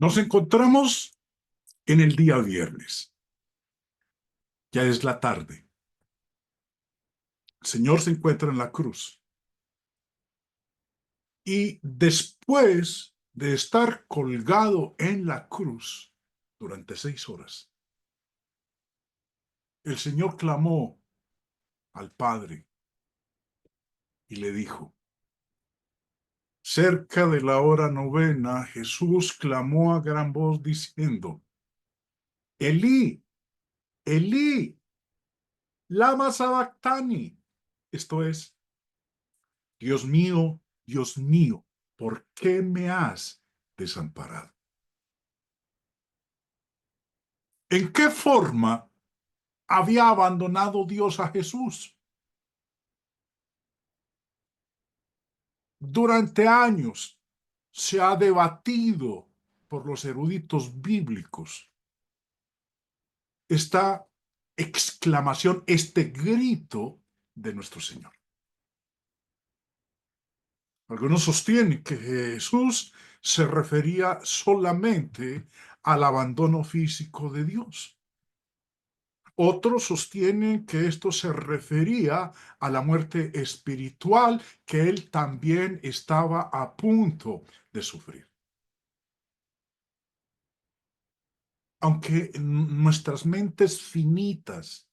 Nos encontramos en el día viernes. Ya es la tarde. El Señor se encuentra en la cruz. Y después de estar colgado en la cruz durante 6 horas, el Señor clamó al Padre y le dijo: cerca de la hora novena, Jesús clamó a gran voz diciendo: Elí, Elí, lama sabactani. Esto es: Dios mío, ¿por qué me has desamparado? ¿En qué forma había abandonado Dios a Jesús? Durante años se ha debatido por los eruditos bíblicos esta exclamación, este grito de nuestro Señor. Algunos sostienen que Jesús se refería solamente al abandono físico de Dios. Otros sostienen que esto se refería a la muerte espiritual que él también estaba a punto de sufrir. Aunque nuestras mentes finitas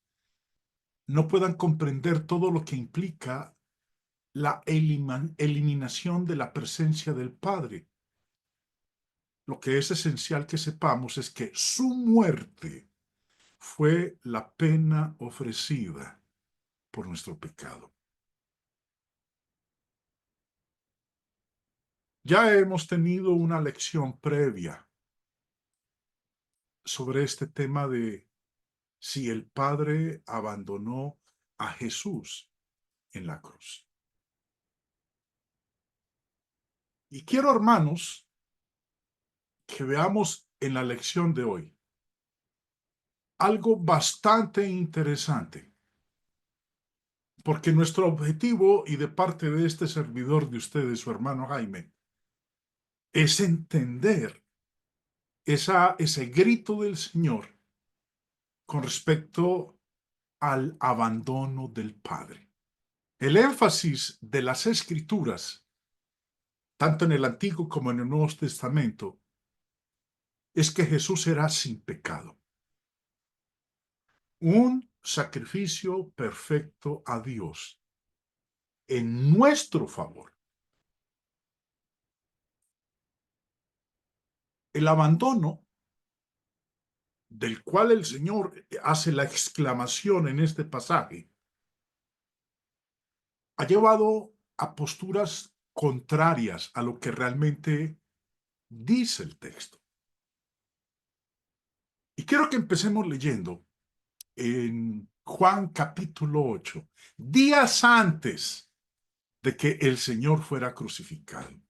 no puedan comprender todo lo que implica la eliminación de la presencia del Padre, lo que es esencial que sepamos es que su muerte fue la pena ofrecida por nuestro pecado. Ya hemos tenido una lección previa sobre este tema de si el Padre abandonó a Jesús en la cruz. Y quiero, hermanos, que veamos en la lección de hoy algo bastante interesante, porque nuestro objetivo, y de parte de este servidor de ustedes, su hermano Jaime, es entender ese grito del Señor con respecto al abandono del Padre. El énfasis de las Escrituras, tanto en el Antiguo como en el Nuevo Testamento, es que Jesús era sin pecado. Un sacrificio perfecto a Dios en nuestro favor. El abandono del cual el Señor hace la exclamación en este pasaje ha llevado a posturas contrarias a lo que realmente dice el texto. Y quiero que empecemos leyendo en Juan capítulo 8, días antes de que el Señor fuera crucificado.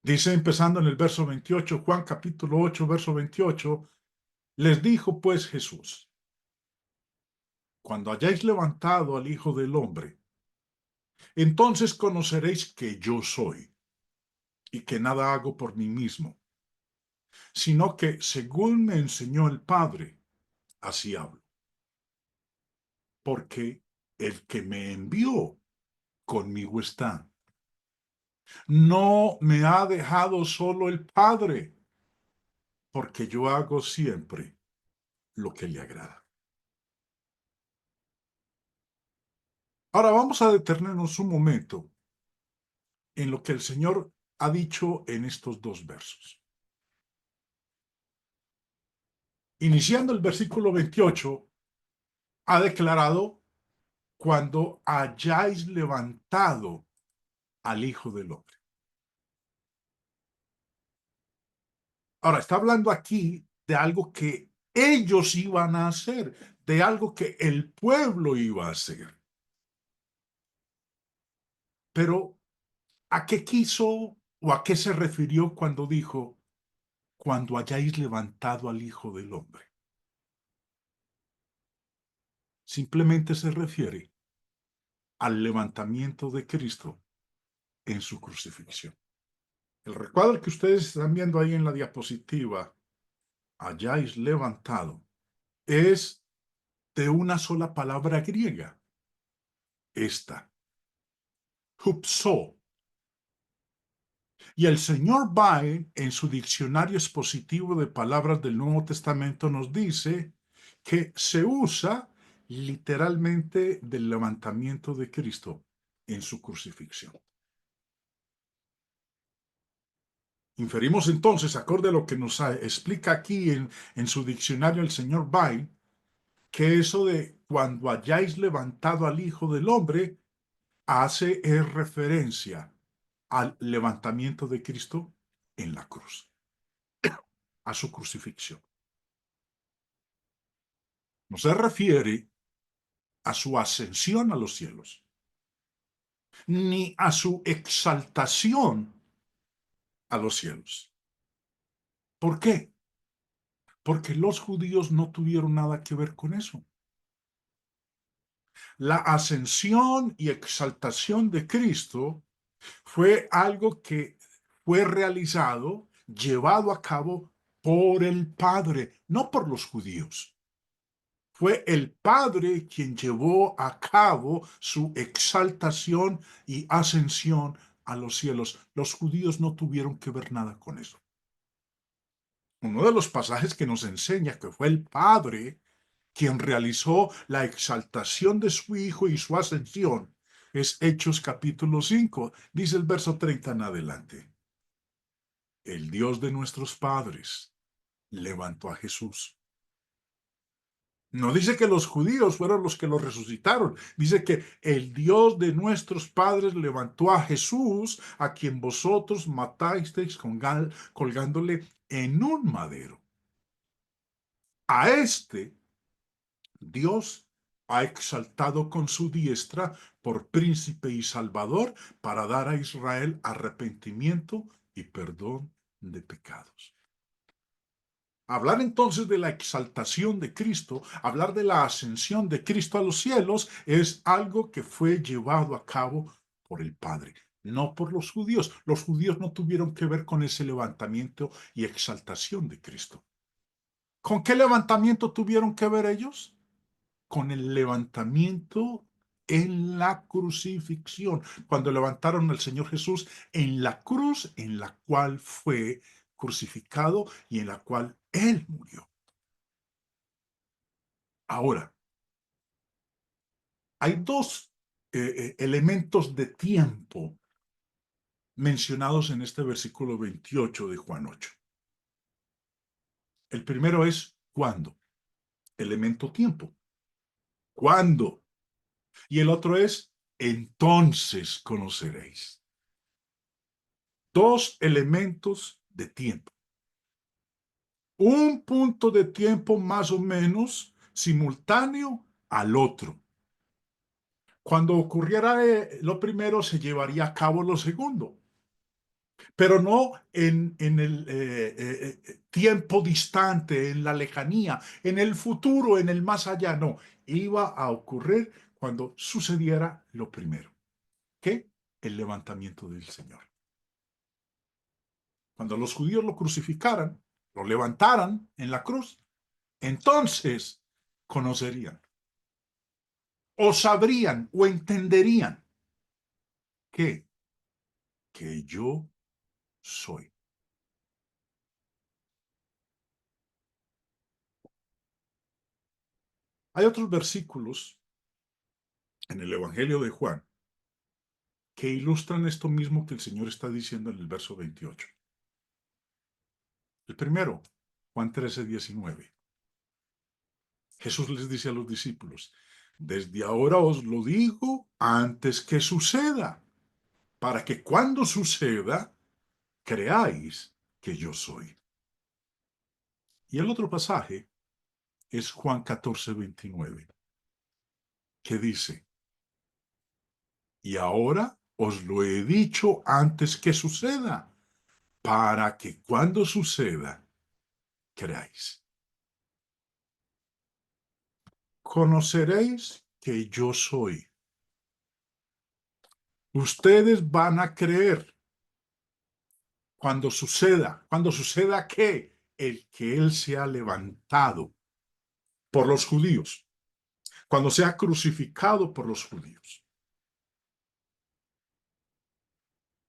Dice, empezando en el verso 28, Juan capítulo 8, verso 28, les dijo pues Jesús: cuando hayáis levantado al Hijo del Hombre, entonces conoceréis que yo soy, y que nada hago por mí mismo, sino que según me enseñó el Padre, así hablo. Porque el que me envió conmigo está. No me ha dejado solo el Padre, porque yo hago siempre lo que le agrada. Ahora vamos a detenernos un momento en lo que el Señor ha dicho en estos dos versos. Iniciando el versículo 28, ha declarado: cuando hayáis levantado al Hijo del Hombre. Ahora, está hablando aquí de algo que ellos iban a hacer, de algo que el pueblo iba a hacer. Pero, ¿a qué quiso o a qué se refirió cuando dijo: cuando hayáis levantado al Hijo del Hombre? Simplemente se refiere al levantamiento de Cristo en su crucifixión. El recuadro que ustedes están viendo ahí en la diapositiva, hayáis levantado, es de una sola palabra griega, esta, hupso. Y el señor Bain, en su diccionario expositivo de palabras del Nuevo Testamento, nos dice que se usa literalmente del levantamiento de Cristo en su crucifixión. Inferimos entonces, acorde a lo que nos explica aquí en su diccionario el señor Bain, que eso de cuando hayáis levantado al Hijo del Hombre hace referencia al levantamiento de Cristo en la cruz, a su crucifixión. No se refiere a su ascensión a los cielos, ni a su exaltación a los cielos. ¿Por qué? Porque los judíos no tuvieron nada que ver con eso. La ascensión y exaltación de Cristo fue algo que fue realizado, llevado a cabo por el Padre, no por los judíos. Fue el Padre quien llevó a cabo su exaltación y ascensión a los cielos. Los judíos no tuvieron que ver nada con eso. Uno de los pasajes que nos enseña que fue el Padre quien realizó la exaltación de su Hijo y su ascensión es Hechos capítulo 5, dice el verso 30 en adelante. El Dios de nuestros padres levantó a Jesús. No dice que los judíos fueron los que lo resucitaron. Dice que el Dios de nuestros padres levantó a Jesús, a quien vosotros matasteis colgándole en un madero. A este Dios ha exaltado con su diestra por príncipe y salvador para dar a Israel arrepentimiento y perdón de pecados. Hablar entonces de la exaltación de Cristo, hablar de la ascensión de Cristo a los cielos, es algo que fue llevado a cabo por el Padre, no por los judíos. Los judíos no tuvieron que ver con ese levantamiento y exaltación de Cristo. ¿Con qué levantamiento tuvieron que ver ellos? Con el levantamiento en la crucifixión, cuando levantaron al Señor Jesús en la cruz en la cual fue crucificado y en la cual Él murió. Ahora, hay dos elementos de tiempo mencionados en este versículo 28 de Juan 8. El primero es ¿cuándo? Elemento tiempo. ¿Cuándo? Y el otro es entonces conoceréis. Dos elementos de tiempo. Un punto de tiempo más o menos simultáneo al otro. Cuando ocurriera lo primero, se llevaría a cabo lo segundo, pero no en el tiempo distante, en la lejanía, en el futuro, en el más allá, no. Iba a ocurrir cuando sucediera lo primero, que el levantamiento del Señor. Cuando los judíos lo crucificaran, lo levantaran en la cruz, entonces conocerían, o sabrían, o entenderían que, que yo soy. Hay otros versículos en el Evangelio de Juan que ilustran esto mismo que el Señor está diciendo en el verso 28. El primero, Juan 13:19. Jesús les dice a los discípulos, desde ahora os lo digo antes que suceda, para que cuando suceda, creáis que yo soy. Y el otro pasaje es Juan 14:29, que dice, y ahora os lo he dicho antes que suceda, para que cuando suceda, creáis. Conoceréis que yo soy. Ustedes van a creer cuando suceda ¿qué? El que él sea levantado por los judíos, cuando sea crucificado por los judíos.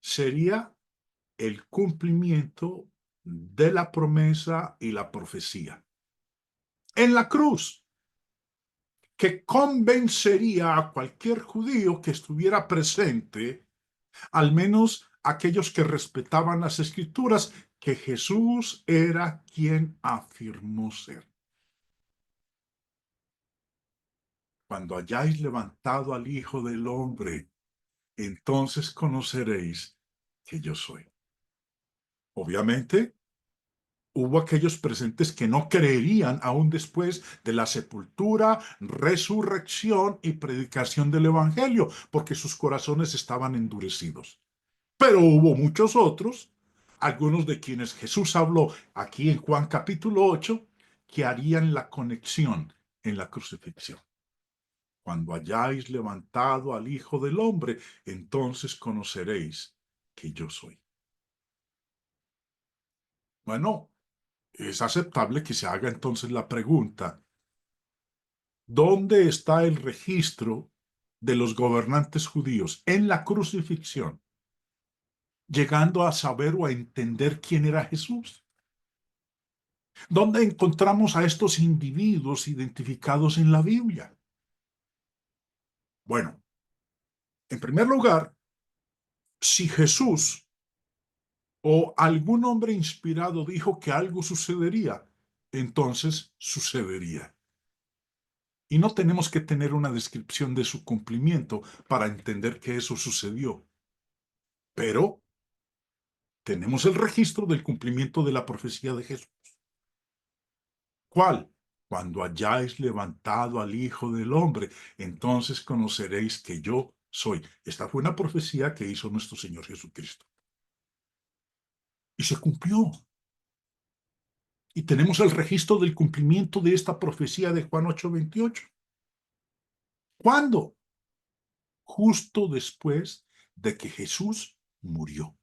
Sería el cumplimiento de la promesa y la profecía en la cruz, que convencería a cualquier judío que estuviera presente, al menos aquellos que respetaban las escrituras, que Jesús era quien afirmó ser. Cuando hayáis levantado al Hijo del Hombre, entonces conoceréis que yo soy. Obviamente, hubo aquellos presentes que no creerían aún después de la sepultura, resurrección y predicación del Evangelio, porque sus corazones estaban endurecidos. Pero hubo muchos otros, algunos de quienes Jesús habló aquí en Juan capítulo 8, que harían la conexión en la crucifixión. Cuando hayáis levantado al Hijo del Hombre, entonces conoceréis que yo soy. Bueno, es aceptable que se haga entonces la pregunta, ¿dónde está el registro de los gobernantes judíos en la crucifixión, llegando a saber o a entender quién era Jesús? ¿Dónde encontramos a estos individuos identificados en la Biblia? Bueno, en primer lugar, si Jesús o algún hombre inspirado dijo que algo sucedería, entonces sucedería. Y no tenemos que tener una descripción de su cumplimiento para entender que eso sucedió. Pero tenemos el registro del cumplimiento de la profecía de Jesús. ¿Cuál? Cuando hayáis levantado al Hijo del Hombre, entonces conoceréis que yo soy. Esta fue una profecía que hizo nuestro Señor Jesucristo. Y se cumplió. Y tenemos el registro del cumplimiento de esta profecía de Juan 8:28. ¿Cuándo? Justo después de que Jesús murió.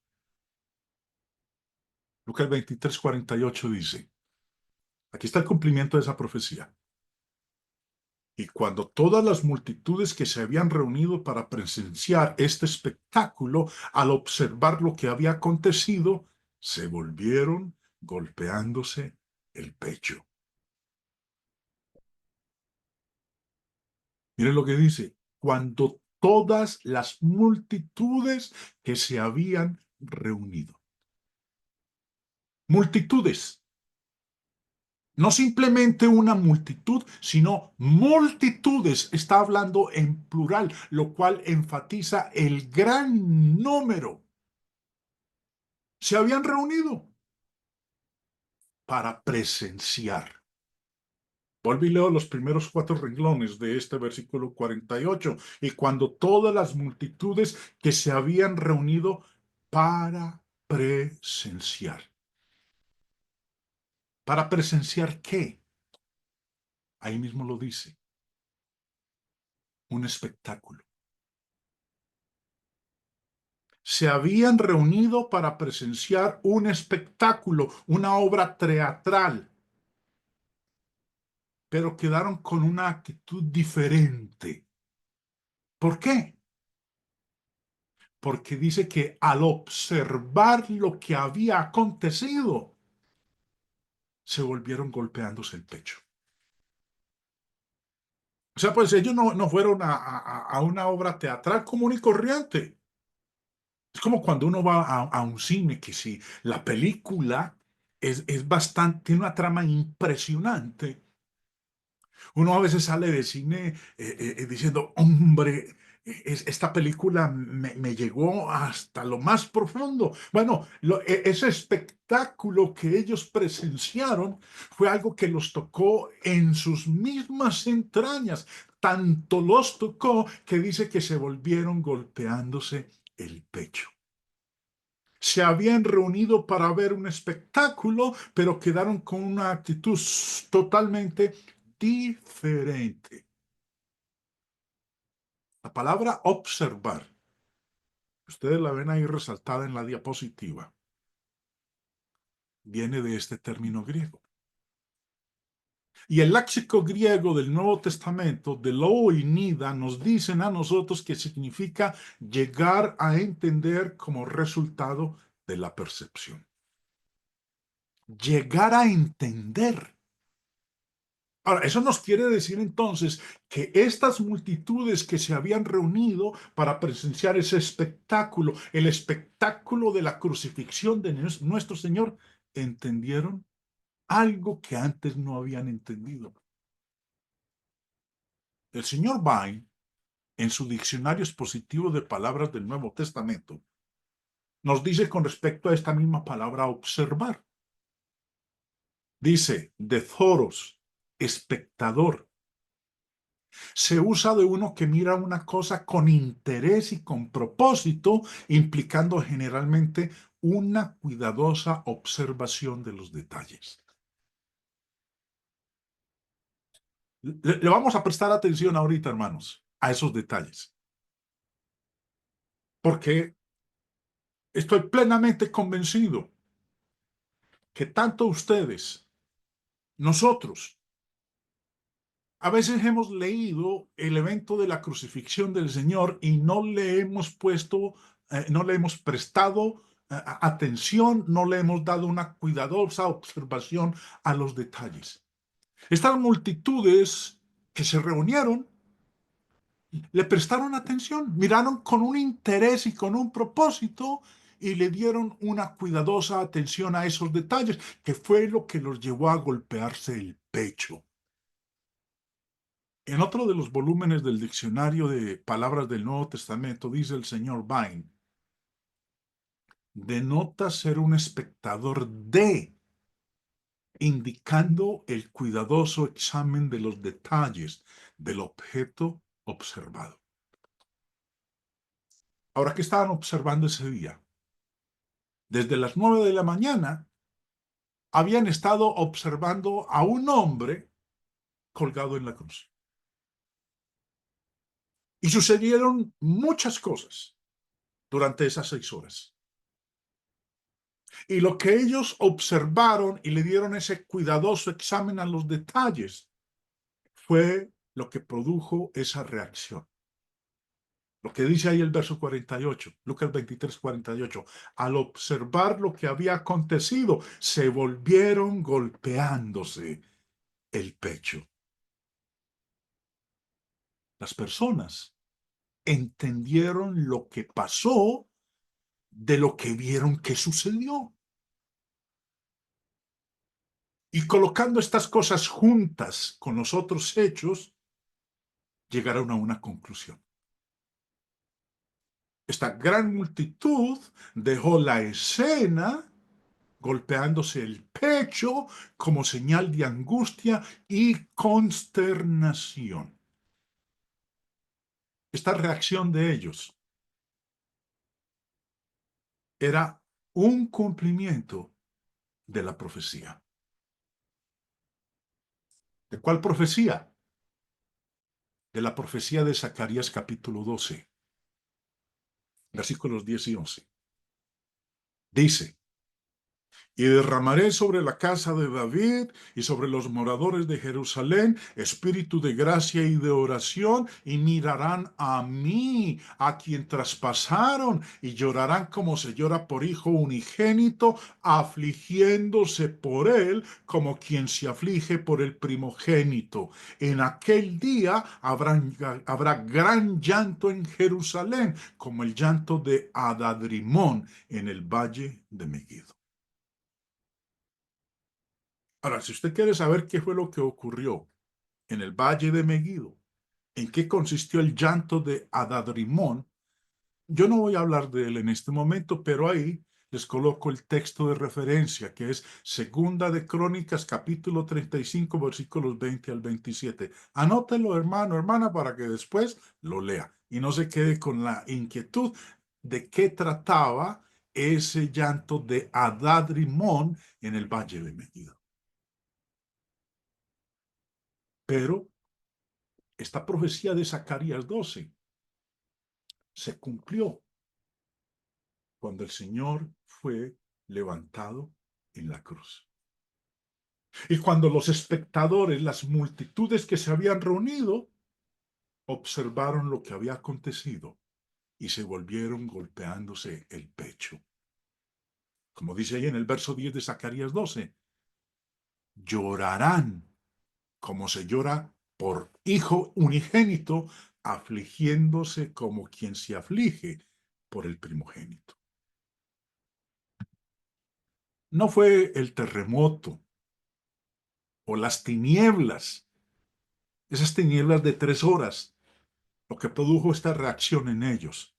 Lucas 23:48 dice, aquí está el cumplimiento de esa profecía. Y cuando todas las multitudes que se habían reunido para presenciar este espectáculo, al observar lo que había acontecido, se volvieron golpeándose el pecho. Miren lo que dice, cuando todas las multitudes que se habían reunido. Multitudes. No simplemente una multitud, sino multitudes. Está hablando en plural, lo cual enfatiza el gran número. Se habían reunido para presenciar. Vuelvo y leo los primeros 4 renglones de este versículo 48. Y cuando todas las multitudes que se habían reunido para presenciar. ¿Para presenciar qué? Ahí mismo lo dice. Un espectáculo. Se habían reunido para presenciar un espectáculo, una obra teatral, pero quedaron con una actitud diferente. ¿Por qué? Porque dice que al observar lo que había acontecido, se volvieron golpeándose el pecho. O sea, pues ellos no fueron a una obra teatral común y corriente. Es como cuando uno va a un cine, que si la película es bastante, tiene una trama impresionante, uno a veces sale de cine diciendo, hombre, esta película me llegó hasta lo más profundo. Bueno, ese espectáculo que ellos presenciaron fue algo que los tocó en sus mismas entrañas. Tanto los tocó que dice que se volvieron golpeándose el pecho. Se habían reunido para ver un espectáculo, pero quedaron con una actitud totalmente diferente. La palabra observar, ustedes la ven ahí resaltada en la diapositiva. viene de este término griego. Y el léxico griego del Nuevo Testamento, de lo y nida, nos dicen a nosotros que significa llegar a entender como resultado de la percepción. Llegar a entender. Ahora, eso nos quiere decir entonces que estas multitudes que se habían reunido para presenciar ese espectáculo, el espectáculo de la crucifixión de nuestro Señor, entendieron algo que antes no habían entendido. El señor Vine, en su diccionario expositivo de palabras del Nuevo Testamento, nos dice con respecto a esta misma palabra observar. Dice, de thoros, espectador. Se usa de uno que mira una cosa con interés y con propósito, implicando generalmente una cuidadosa observación de los detalles. Le vamos a prestar atención ahorita, hermanos, a esos detalles. Porque estoy plenamente convencido que tanto ustedes, nosotros, a veces hemos leído el evento de la crucifixión del Señor y no le hemos puesto, no le hemos prestado atención, no le hemos dado una cuidadosa observación a los detalles. Estas multitudes que se reunieron le prestaron atención, miraron con un interés y con un propósito y le dieron una cuidadosa atención a esos detalles, que fue lo que los llevó a golpearse el pecho. En otro de los volúmenes del diccionario de palabras del Nuevo Testamento, dice el señor Vine, denota ser un espectador de, indicando el cuidadoso examen de los detalles del objeto observado. Ahora, ¿qué estaban observando ese día? Desde las 9 de la mañana habían estado observando a un hombre colgado en la cruz. Y sucedieron muchas cosas durante esas 6 horas. Y lo que ellos observaron y le dieron ese cuidadoso examen a los detalles fue lo que produjo esa reacción. Lo que dice ahí el verso 48, Lucas 23, 48. Al observar lo que había acontecido, se volvieron golpeándose el pecho. Las personas entendieron lo que pasó de lo que vieron que sucedió. Y colocando estas cosas juntas con los otros hechos, llegaron a una conclusión. Esta gran multitud dejó la escena golpeándose el pecho como señal de angustia y consternación. Esta reacción de ellos era un cumplimiento de la profecía. ¿De cuál profecía? De la profecía de Zacarías capítulo 12, versículos 10 y 11. Dice, y derramaré sobre la casa de David y sobre los moradores de Jerusalén espíritu de gracia y de oración, y mirarán a mí, a quien traspasaron, y llorarán como se llora por hijo unigénito, afligiéndose por él como quien se aflige por el primogénito. En aquel día habrá gran llanto en Jerusalén, como el llanto de Adadrimón en el valle de Megiddo. Ahora, si usted quiere saber qué fue lo que ocurrió en el valle de Megiddo, en qué consistió el llanto de Adadrimón, yo no voy a hablar de él en este momento, pero ahí les coloco el texto de referencia, que es Segunda de Crónicas, capítulo 35, versículos 20 al 27. Anótelo, hermano, hermana, para que después lo lea y no se quede con la inquietud de qué trataba ese llanto de Adadrimón en el valle de Megiddo. Pero esta profecía de Zacarías 12 se cumplió cuando el Señor fue levantado en la cruz. Y cuando los espectadores, las multitudes que se habían reunido, observaron lo que había acontecido y se volvieron golpeándose el pecho. Como dice ahí en el verso 10 de Zacarías 12, llorarán como se llora por hijo unigénito, afligiéndose como quien se aflige por el primogénito. No fue el terremoto o las tinieblas, esas tinieblas de 3 horas, lo que produjo esta reacción en ellos,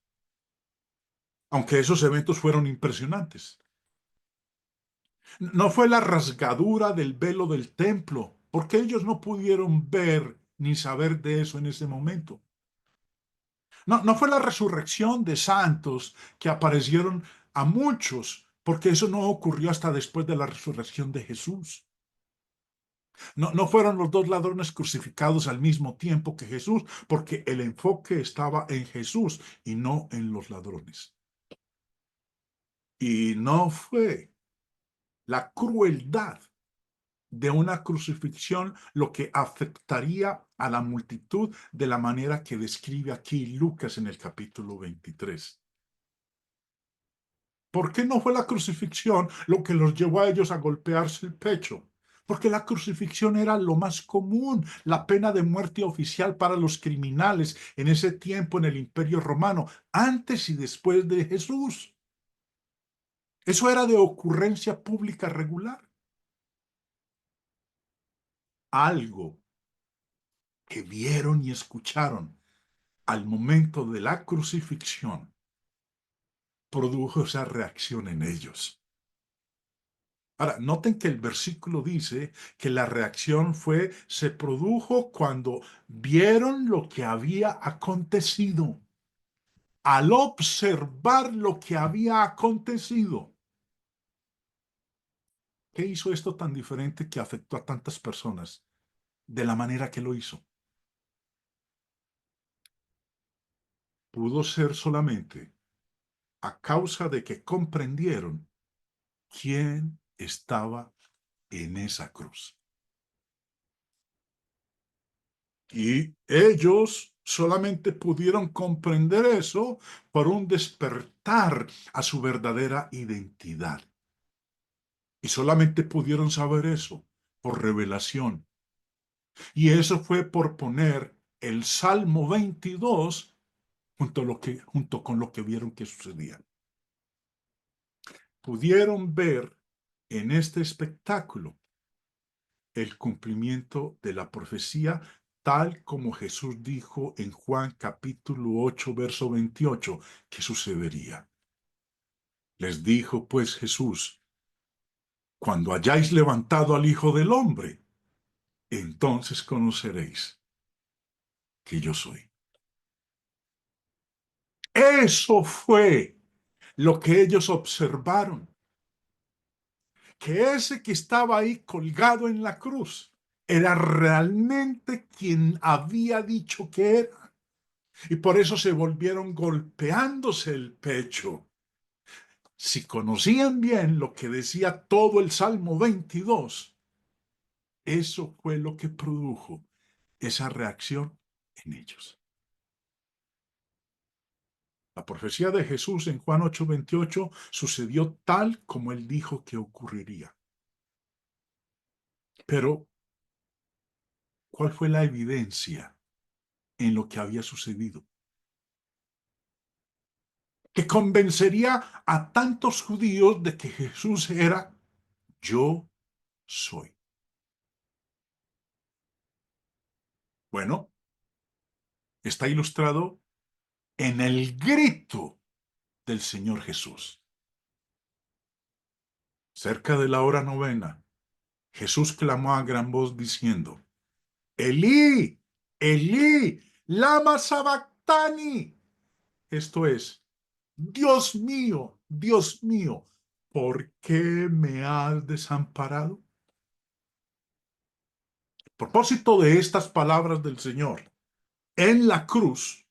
aunque esos eventos fueron impresionantes. No fue la rasgadura del velo del templo, porque ellos no pudieron ver ni saber de eso en ese momento. No fue la resurrección de santos que aparecieron a muchos, porque eso no ocurrió hasta después de la resurrección de Jesús. No fueron los 2 ladrones crucificados al mismo tiempo que Jesús, porque el enfoque estaba en Jesús y no en los ladrones. Y no fue la crueldad de una crucifixión lo que afectaría a la multitud de la manera que describe aquí Lucas en el capítulo 23. ¿Por qué no fue la crucifixión lo que los llevó a ellos a golpearse el pecho? Porque la crucifixión era lo más común, la pena de muerte oficial para los criminales en ese tiempo en el Imperio Romano, antes y después de Jesús. Eso era de ocurrencia pública regular. Algo que vieron y escucharon al momento de la crucifixión produjo esa reacción en ellos. Ahora, noten que el versículo dice que la reacción se produjo cuando vieron lo que había acontecido. Al observar lo que había acontecido. ¿Qué hizo esto tan diferente que afectó a tantas personas de la manera que lo hizo? Pudo ser solamente a causa de que comprendieron quién estaba en esa cruz. Y ellos solamente pudieron comprender eso por un despertar a su verdadera identidad. Y solamente pudieron saber eso por revelación. Y eso fue por poner el Salmo 22 junto con lo que vieron que sucedía. Pudieron ver en este espectáculo el cumplimiento de la profecía tal como Jesús dijo en Juan capítulo 8, verso 28, que sucedería. Les dijo pues Jesús, cuando hayáis levantado al Hijo del Hombre, entonces conoceréis que yo soy. Eso fue lo que ellos observaron, que ese que estaba ahí colgado en la cruz era realmente quien había dicho que era. Y por eso se volvieron golpeándose el pecho. Si conocían bien lo que decía todo el Salmo 22, eso fue lo que produjo esa reacción en ellos. La profecía de Jesús en Juan 8:28 sucedió tal como él dijo que ocurriría. Pero, ¿cuál fue la evidencia en lo que había sucedido? Que convencería a tantos judíos de que Jesús era yo soy. Bueno, está ilustrado en el grito del Señor Jesús. Cerca de la hora novena, Jesús clamó a gran voz diciendo, Elí, Elí, lama sabactani. Esto es, Dios mío, ¿por qué me has desamparado? El propósito de estas palabras del Señor en la cruz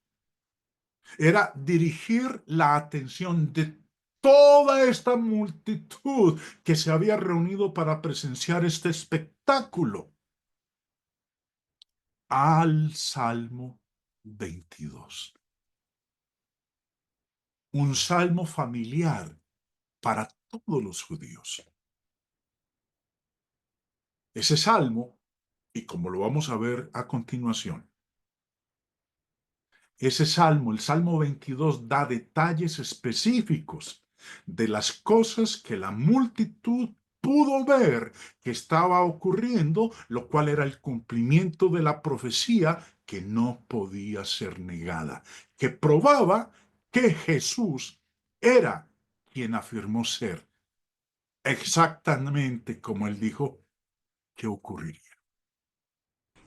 era dirigir la atención de toda esta multitud que se había reunido para presenciar este espectáculo al Salmo 22. Un salmo familiar para todos los judíos. Ese salmo, y como lo vamos a ver a continuación, ese salmo, el Salmo 22, da detalles específicos de las cosas que la multitud pudo ver que estaba ocurriendo, lo cual era el cumplimiento de la profecía que no podía ser negada, que probaba que Jesús era quien afirmó ser, exactamente como él dijo que ocurriría.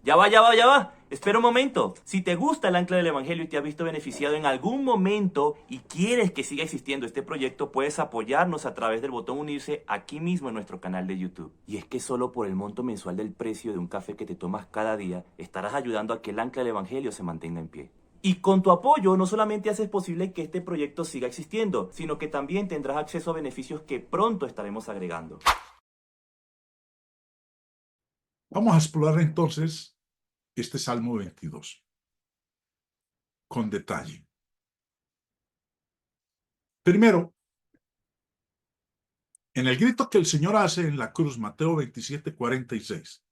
Ya va, ya va, ya va. Espera un momento. Si te gusta el ancla del Evangelio y te has visto beneficiado en algún momento y quieres que siga existiendo este proyecto, puedes apoyarnos a través del botón unirse aquí mismo en nuestro canal de YouTube. Y es que solo por el monto mensual del precio de un café que te tomas cada día, estarás ayudando a que el ancla del Evangelio se mantenga en pie. Y con tu apoyo no solamente haces posible que este proyecto siga existiendo, sino que también tendrás acceso a beneficios que pronto estaremos agregando. Vamos a explorar entonces este Salmo 22 con detalle. Primero, en el grito que el Señor hace en la cruz, Mateo 27:46,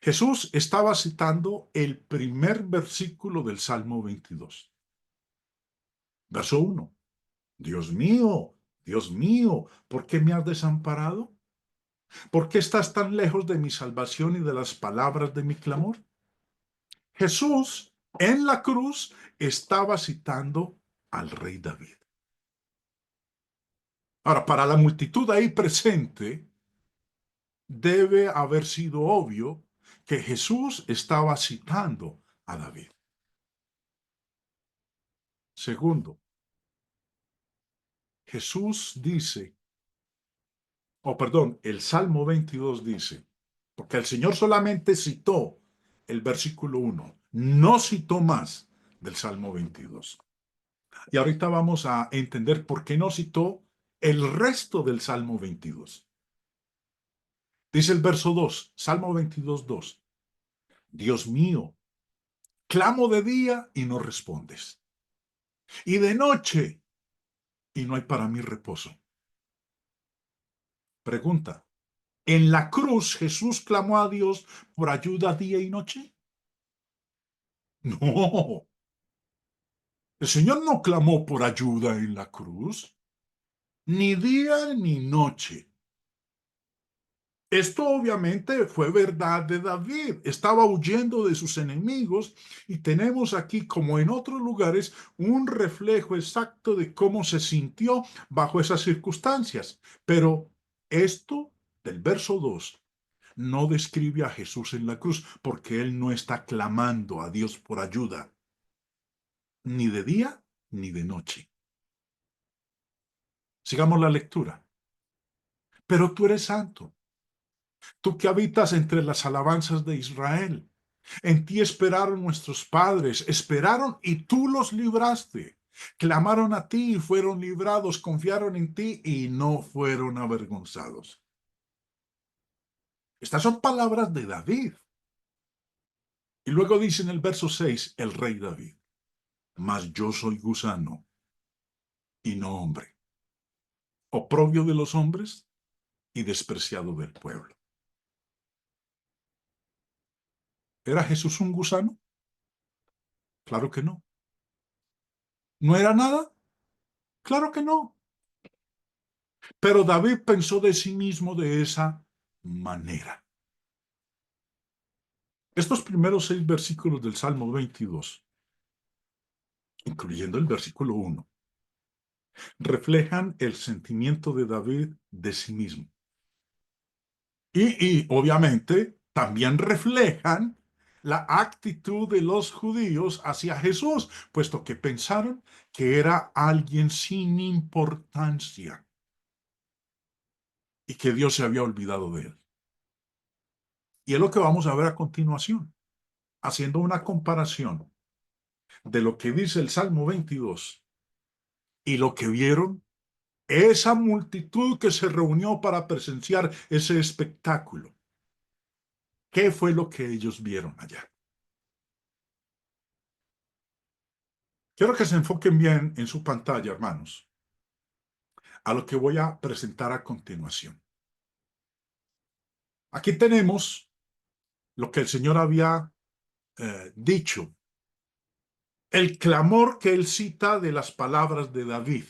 Jesús estaba citando el primer versículo del Salmo 22. Verso 1. Dios mío, ¿por qué me has desamparado? ¿Por qué estás tan lejos de mi salvación y de las palabras de mi clamor? Jesús en la cruz estaba citando al rey David. Ahora, para la multitud ahí presente, debe haber sido obvio que Jesús estaba citando a David. Segundo, Jesús dice, o perdón, el Salmo 22 dice, porque el Señor solamente citó el versículo 1, no citó más del Salmo 22. Y ahorita vamos a entender por qué no citó el resto del Salmo 22. Dice el verso 2, Salmo 22, 2. Dios mío, clamo de día y no respondes, y de noche y no hay para mí reposo. Pregunta, ¿en la cruz Jesús clamó a Dios por ayuda día y noche? No, el Señor no clamó por ayuda en la cruz, ni día ni noche. Esto obviamente fue verdad de David. Estaba huyendo de sus enemigos y tenemos aquí, como en otros lugares, un reflejo exacto de cómo se sintió bajo esas circunstancias. Pero esto del verso 2 no describe a Jesús en la cruz porque él no está clamando a Dios por ayuda, ni de día ni de noche. Sigamos la lectura. Pero tú eres santo, tú que habitas entre las alabanzas de Israel. En ti esperaron nuestros padres, esperaron y tú los libraste. Clamaron a ti y fueron librados, confiaron en ti y no fueron avergonzados. Estas son palabras de David. Y luego dice en el verso 6, el rey David, mas yo soy gusano y no hombre, oprobio de los hombres y despreciado del pueblo. ¿Era Jesús un gusano? Claro que no. ¿No era nada? Claro que no. Pero David pensó de sí mismo de esa manera. Estos primeros 6 versículos del Salmo 22, incluyendo el versículo 1, reflejan el sentimiento de David de sí mismo. Y obviamente también reflejan la actitud de los judíos hacia Jesús, puesto que pensaron que era alguien sin importancia y que Dios se había olvidado de él. Y es lo que vamos a ver a continuación, haciendo una comparación de lo que dice el Salmo 22 Y lo que vieron, esa multitud que se reunió para presenciar ese espectáculo, ¿qué fue lo que ellos vieron allá? Quiero que se enfoquen bien en su pantalla, hermanos, a lo que voy a presentar a continuación. Aquí tenemos lo que el Señor había dicho, el clamor que él cita de las palabras de David,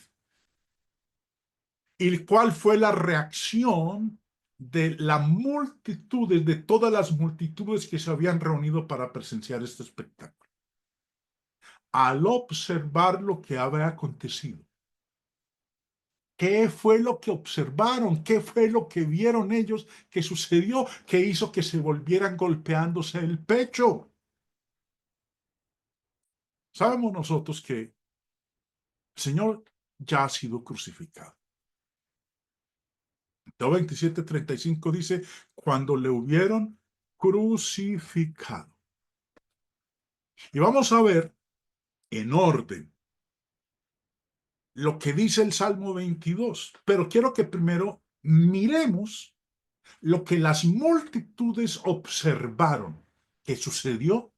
y cuál fue la reacción de la multitud, de todas las multitudes que se habían reunido para presenciar este espectáculo. Al observar lo que había acontecido, ¿qué fue lo que observaron? ¿Qué fue lo que vieron ellos que sucedió, que hizo que se volvieran golpeándose el pecho? Sabemos nosotros que el Señor ya ha sido crucificado. Mateo 27:35 dice, cuando le hubieron crucificado. Y vamos a ver en orden lo que dice el Salmo 22, pero quiero que primero miremos lo que las multitudes observaron que sucedió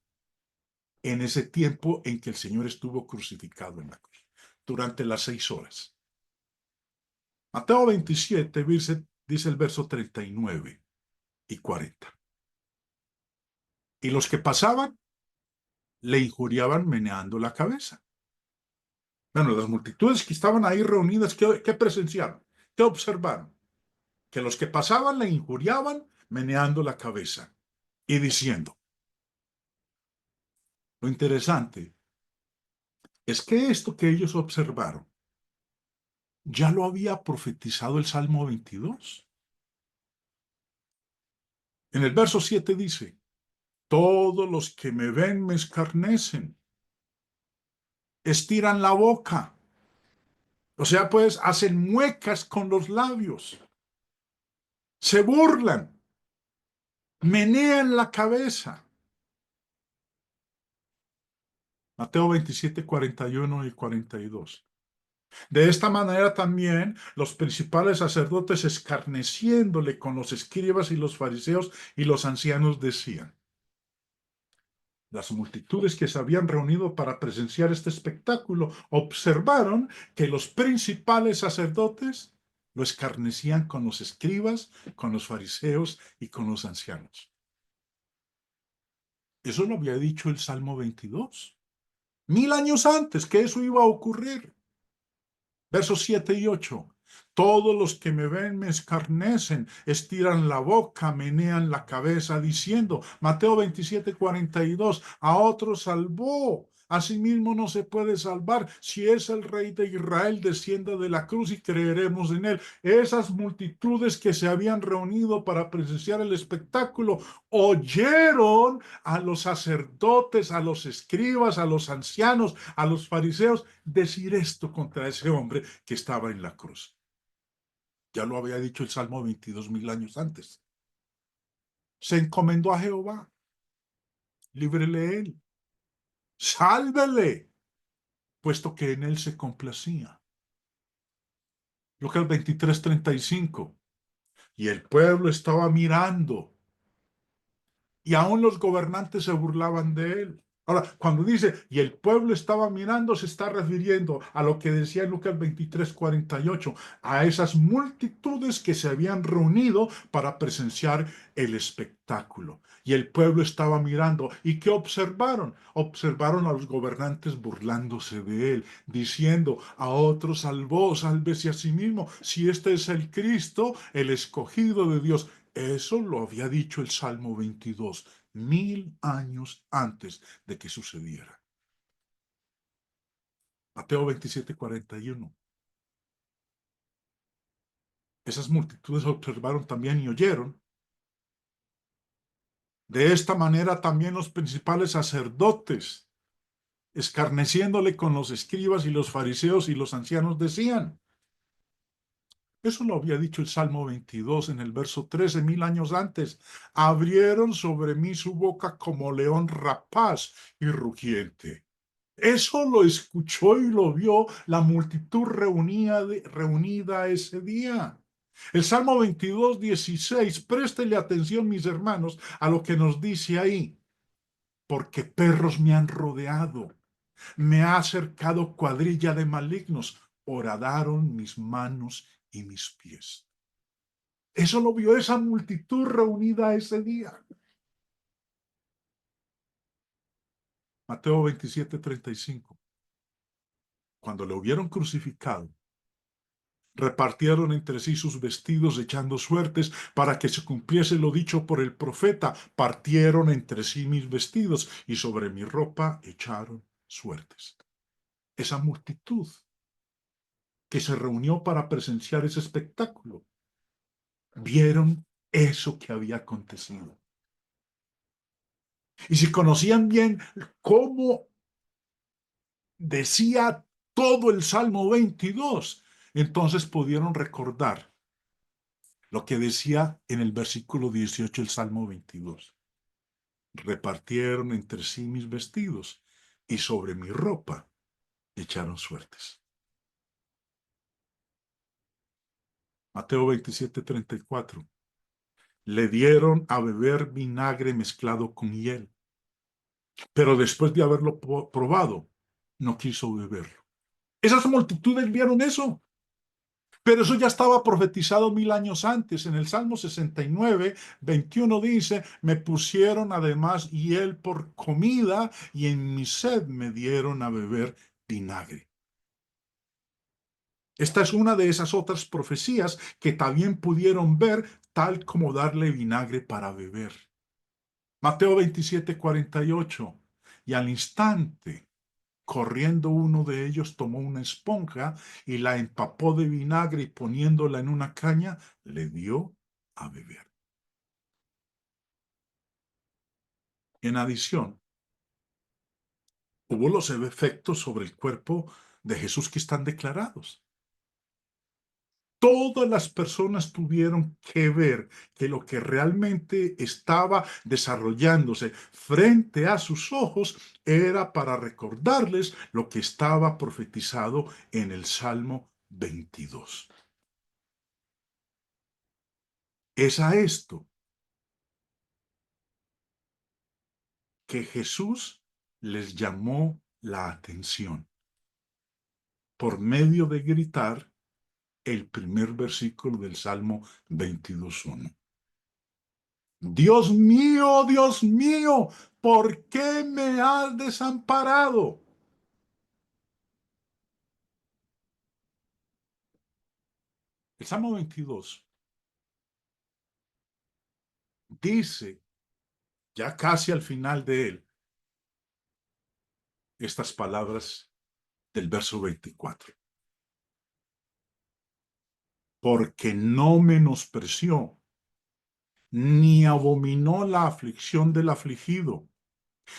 en ese tiempo en que el Señor estuvo crucificado en la cruz, durante las 6 horas. Mateo 27 dice el verso 39 y 40. Y los que pasaban le injuriaban meneando la cabeza. Bueno, las multitudes que estaban ahí reunidas, ¿qué presenciaron? ¿Qué observaron? Que los que pasaban le injuriaban meneando la cabeza y diciendo. Lo interesante es que esto que ellos observaron ya lo había profetizado el Salmo 22. En el verso 7 dice, todos los que me ven me escarnecen, estiran la boca, o sea, pues hacen muecas con los labios, se burlan, menean la cabeza. Mateo 27, 41 y 42. De esta manera también los principales sacerdotes, escarneciéndole con los escribas y los fariseos y los ancianos, decían. Las multitudes que se habían reunido para presenciar este espectáculo observaron que los principales sacerdotes lo escarnecían con los escribas, con los fariseos y con los ancianos. Eso lo había dicho el Salmo 22. 1000 años antes que eso iba a ocurrir. Versos 7 y 8. Todos los que me ven me escarnecen, estiran la boca, menean la cabeza, diciendo, Mateo 27:42, a otros salvó, asimismo no se puede salvar. Si es el Rey de Israel, descienda de la cruz y creeremos en él. Esas multitudes que se habían reunido para presenciar el espectáculo oyeron a los sacerdotes, a los escribas, a los ancianos, a los fariseos decir esto contra ese hombre que estaba en la cruz. Ya lo había dicho el Salmo 22 1000 años antes. Se encomendó a Jehová, líbrele él, sálvele, puesto que en él se complacía. Lucas 23:35. Y el pueblo estaba mirando, y aún los gobernantes se burlaban de él. Ahora, cuando dice, y el pueblo estaba mirando, se está refiriendo a lo que decía Lucas 23:48, a esas multitudes que se habían reunido para presenciar el espectáculo. Y el pueblo estaba mirando. ¿Y qué observaron? Observaron a los gobernantes burlándose de él, diciendo, a otros salvó, sálvese a sí mismo, si este es el Cristo, el escogido de Dios. Eso lo había dicho el Salmo 22, 1000 años antes de que sucediera. Mateo 27:41. Esas multitudes observaron también y oyeron. De esta manera también los principales sacerdotes, escarneciéndole con los escribas y los fariseos y los ancianos, decían. Eso lo había dicho el Salmo 22 en el verso 13, 1000 años antes. Abrieron sobre mí su boca como león rapaz y rugiente. Eso lo escuchó y lo vio la multitud reunida ese día. El Salmo 22:16, préstele atención, mis hermanos, a lo que nos dice ahí. Porque perros me han rodeado, me ha acercado cuadrilla de malignos, horadaron mis manos y mis pies. Eso lo vio esa multitud reunida ese día. Mateo 27:35. Cuando lo hubieron crucificado, repartieron entre sí sus vestidos echando suertes para que se cumpliese lo dicho por el profeta. Partieron entre sí mis vestidos y sobre mi ropa echaron suertes. Esa multitud que se reunió para presenciar ese espectáculo vieron eso que había acontecido. Y si conocían bien cómo decía todo el Salmo 22, entonces pudieron recordar lo que decía en el versículo 18 el Salmo 22. Repartieron entre sí mis vestidos y sobre mi ropa echaron suertes. Mateo 27:34. Le dieron a beber vinagre mezclado con hiel, pero después de haberlo probado, no quiso beberlo. Esas multitudes vieron eso. Pero eso ya estaba profetizado 1000 años antes. En el Salmo 69:21 dice, me pusieron además hiel por comida y en mi sed me dieron a beber vinagre. Esta es una de esas otras profecías que también pudieron ver, tal como darle vinagre para beber. Mateo 27:48. Y al instante, corriendo uno de ellos, tomó una esponja y la empapó de vinagre y poniéndola en una caña, le dio a beber. En adición, hubo los efectos sobre el cuerpo de Jesús que están declarados. Todas las personas tuvieron que ver que lo que realmente estaba desarrollándose frente a sus ojos era para recordarles lo que estaba profetizado en el Salmo 22. Es a esto que Jesús les llamó la atención por medio de gritar el primer versículo del Salmo 22:1. Dios mío, ¿por qué me has desamparado? El Salmo 22 dice, ya casi al final de él, estas palabras del verso 24. Porque no menospreció, ni abominó la aflicción del afligido,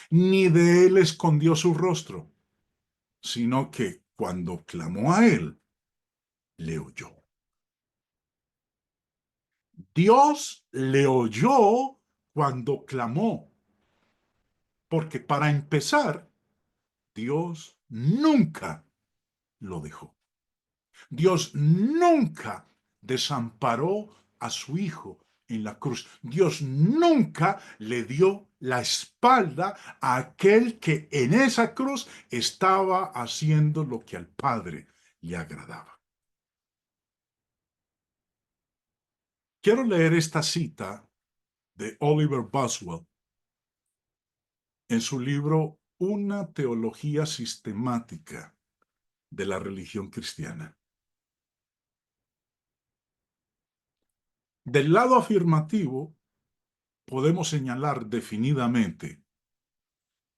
ni de él escondió su rostro, sino que cuando clamó a él, le oyó. Dios le oyó cuando clamó, porque para empezar, Dios nunca lo dejó. Dios nunca desamparó a su hijo en la cruz. Dios nunca le dio la espalda a aquel que en esa cruz estaba haciendo lo que al Padre le agradaba. Quiero leer esta cita de Oliver Boswell en su libro Una teología sistemática de la religión cristiana. Del lado afirmativo, podemos señalar definidamente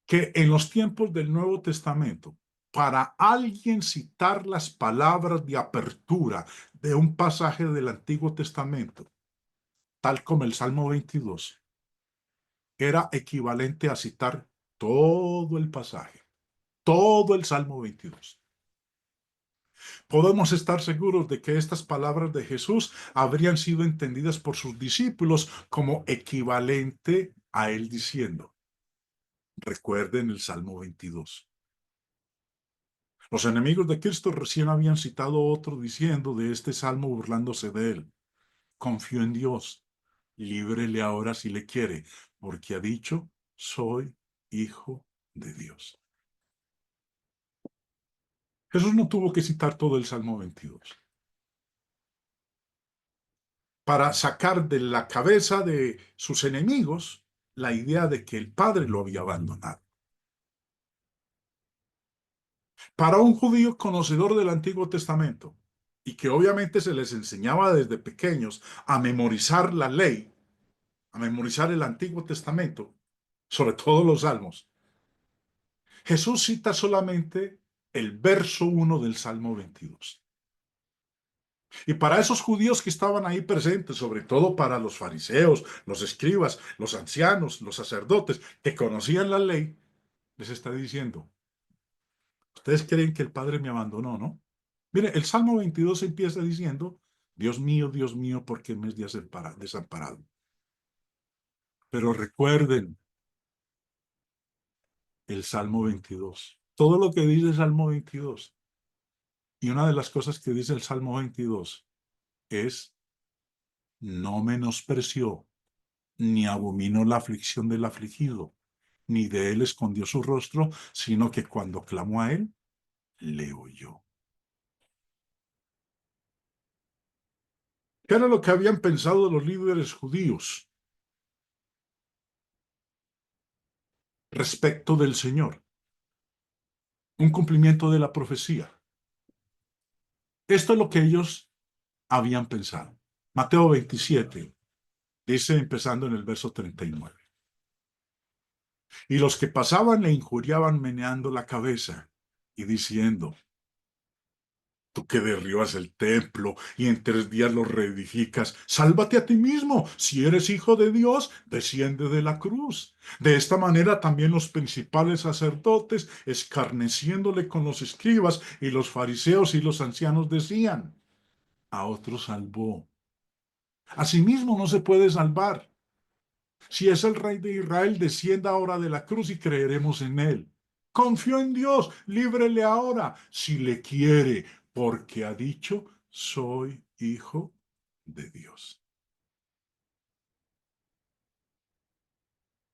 que en los tiempos del Nuevo Testamento, para alguien citar las palabras de apertura de un pasaje del Antiguo Testamento, tal como el Salmo 22, era equivalente a citar todo el pasaje, todo el Salmo 22. Podemos estar seguros de que estas palabras de Jesús habrían sido entendidas por sus discípulos como equivalente a él diciendo, recuerden el Salmo 22. Los enemigos de Cristo recién habían citado otro diciendo de este salmo burlándose de él. Confío en Dios, líbrele ahora si le quiere, porque ha dicho, soy hijo de Dios. Jesús no tuvo que citar todo el Salmo 22 para sacar de la cabeza de sus enemigos la idea de que el Padre lo había abandonado. Para un judío conocedor del Antiguo Testamento, y que obviamente se les enseñaba desde pequeños a memorizar la ley, a memorizar el Antiguo Testamento, sobre todo los salmos, Jesús cita solamente el verso 1 del Salmo 22. Y para esos judíos que estaban ahí presentes, sobre todo para los fariseos, los escribas, los ancianos, los sacerdotes que conocían la ley, les está diciendo, ustedes creen que el Padre me abandonó, ¿no? Mire, el Salmo 22 empieza diciendo, Dios mío, ¿por qué me has desamparado? Pero recuerden el Salmo 22, todo lo que dice el Salmo 22. Y una de las cosas que dice el Salmo 22 es, no menospreció ni abominó la aflicción del afligido, ni de él escondió su rostro, sino que cuando clamó a él, le oyó. ¿Qué era lo que habían pensado los líderes judíos respecto del Señor? Un cumplimiento de la profecía. Esto es lo que ellos habían pensado. Mateo 27 dice, empezando en el verso 39. Y los que pasaban le injuriaban meneando la cabeza y diciendo, tú que derribas el templo y en 3 días lo reedificas, sálvate a ti mismo. Si eres hijo de Dios, desciende de la cruz. De esta manera también los principales sacerdotes, escarneciéndole con los escribas y los fariseos y los ancianos decían, a otro salvó. A sí mismo no se puede salvar. Si es el rey de Israel, descienda ahora de la cruz y creeremos en él. Confío en Dios, líbrele ahora, si le quiere, porque ha dicho, soy hijo de Dios.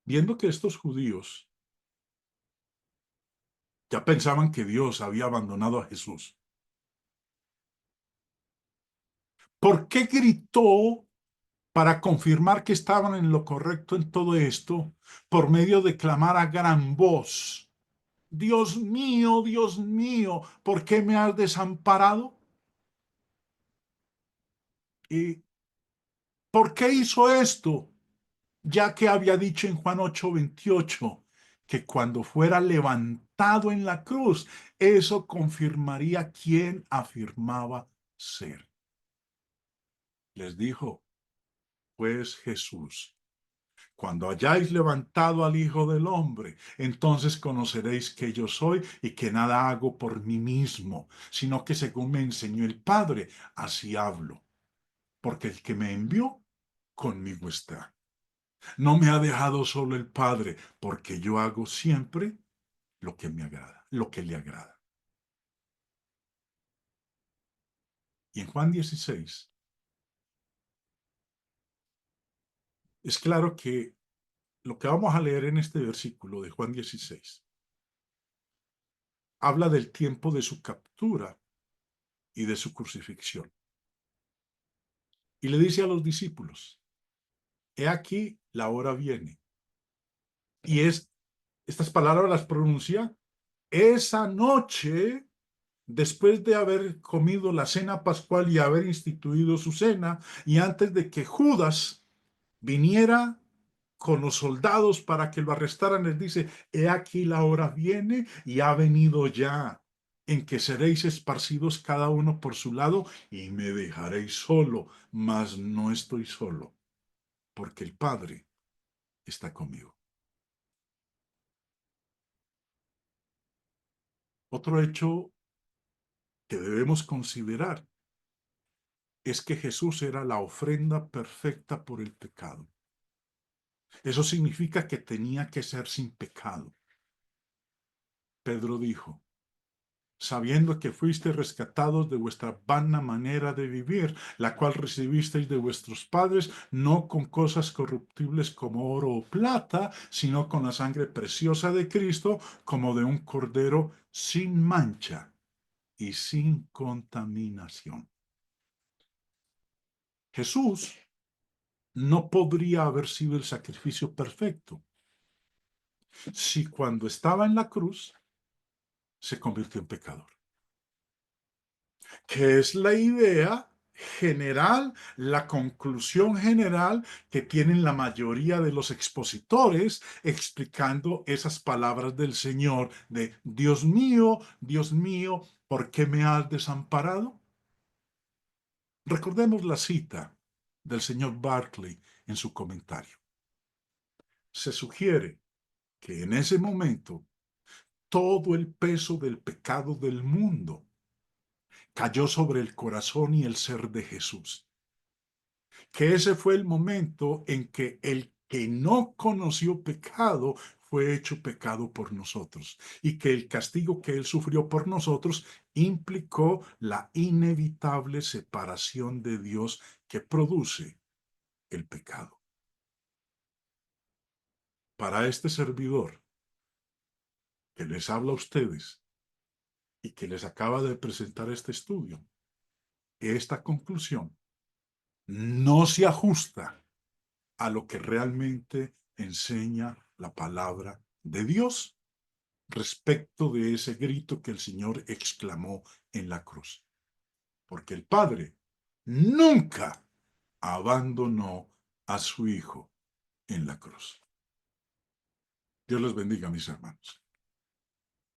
Viendo que estos judíos ya pensaban que Dios había abandonado a Jesús, ¿por qué gritó para confirmar que estaban en lo correcto en todo esto por medio de clamar a gran voz? Dios mío, ¿por qué me has desamparado? ¿Y por qué hizo esto? Ya que había dicho en Juan 8:28 que cuando fuera levantado en la cruz, eso confirmaría quién afirmaba ser. Les dijo, pues Jesús, cuando hayáis levantado al Hijo del Hombre, entonces conoceréis que yo soy y que nada hago por mí mismo, sino que según me enseñó el Padre, así hablo. Porque el que me envió, conmigo está. No me ha dejado solo el Padre, porque yo hago siempre lo que me agrada, lo que le agrada. Y en Juan 16, es claro que lo que vamos a leer en este versículo de Juan 16 habla del tiempo de su captura y de su crucifixión. Y le dice a los discípulos, he aquí la hora viene. Y estas palabras las pronuncia esa noche después de haber comido la cena pascual y haber instituido su cena, y antes de que Judas viniera con los soldados para que lo arrestaran, les dice, he aquí la hora viene y ha venido ya, en que seréis esparcidos cada uno por su lado y me dejaréis solo, mas no estoy solo, porque el Padre está conmigo. Otro hecho que debemos considerar es que Jesús era la ofrenda perfecta por el pecado. Eso significa que tenía que ser sin pecado. Pedro dijo, sabiendo que fuisteis rescatados de vuestra vana manera de vivir, la cual recibisteis de vuestros padres, no con cosas corruptibles como oro o plata, sino con la sangre preciosa de Cristo, como de un cordero sin mancha y sin contaminación. Jesús no podría haber sido el sacrificio perfecto si cuando estaba en la cruz se convirtió en pecador. Que es la idea general, la conclusión general que tienen la mayoría de los expositores explicando esas palabras del Señor de Dios mío, ¿por qué me has desamparado? Recordemos la cita del señor Barclay en su comentario. Se sugiere que en ese momento todo el peso del pecado del mundo cayó sobre el corazón y el ser de Jesús. Que ese fue el momento en que el que no conoció pecado fue hecho pecado por nosotros y que el castigo que él sufrió por nosotros implicó la inevitable separación de Dios que produce el pecado. Para este servidor que les habla a ustedes y que les acaba de presentar este estudio, esta conclusión no se ajusta a lo que realmente enseña la palabra de Dios respecto de ese grito que el Señor exclamó en la cruz. Porque el Padre nunca abandonó a su Hijo en la cruz. Dios los bendiga, mis hermanos.